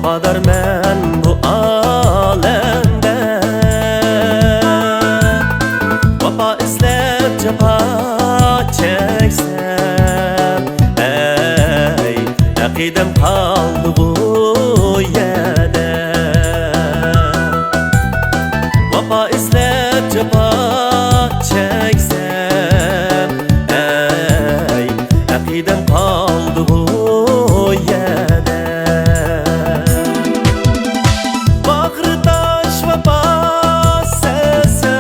Vafadarman bu alemde, Vafa izlep cefa çeksem, ey akidem kaldı bu yerde. Vafa izlep cefa çeksem, ey akidem kaldı bu yerde. Bağrı taş vafa seser,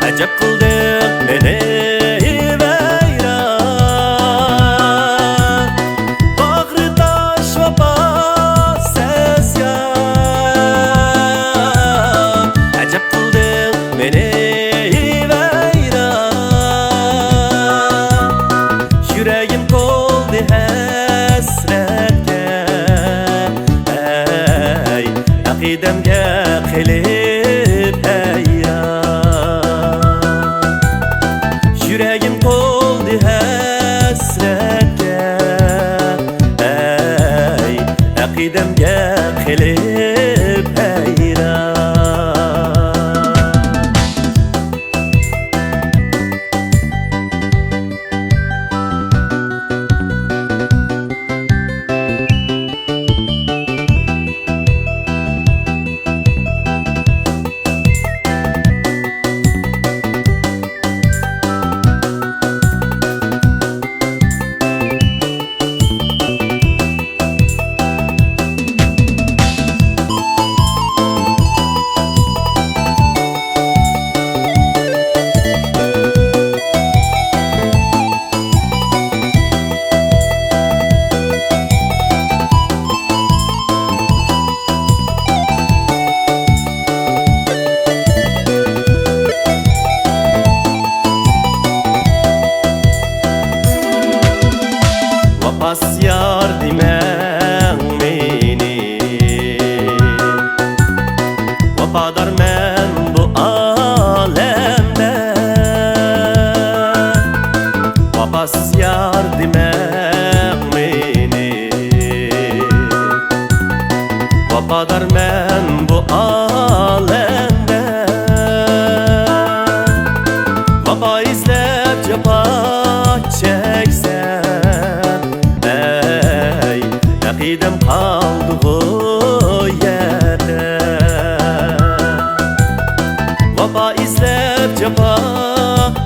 acep kıldık beni veyran. Bağrı taş vafa seser, acep kıldık beni veyran. Yüreğim doldu hasretke, ey akidemge qilib hayran. Yüreğim doldu hasretke, ey akidemge qilib hayran. Vafas yar dimen beni, vafadarman bu alemde. Vafas yar dimen beni, vafadarman bu alemde. Vafa izlep cefa çeksem, ey akidem kaldı bu yerde. Vafa izlep cefa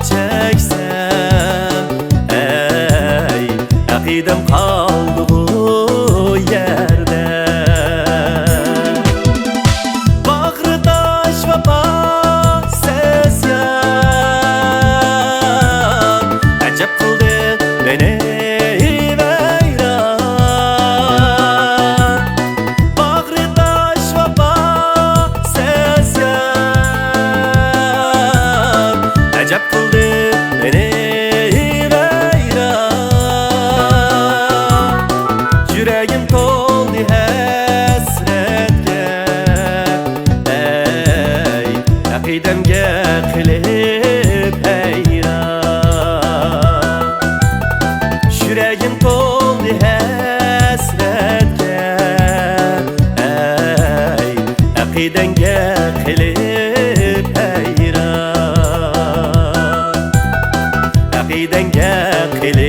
çeksem, ey akidem kaldı bu yerde. Bağrı taş vafa seser, acep kıldı beni veyran. Bağrı taş vafa seser, acep kıldı beni veyran. Yüreğim doldu hasretke, ey akidemge qilib hayran. Yüreğim doldu hasretke, ey akidemge qilib hayran. Akidemge qilib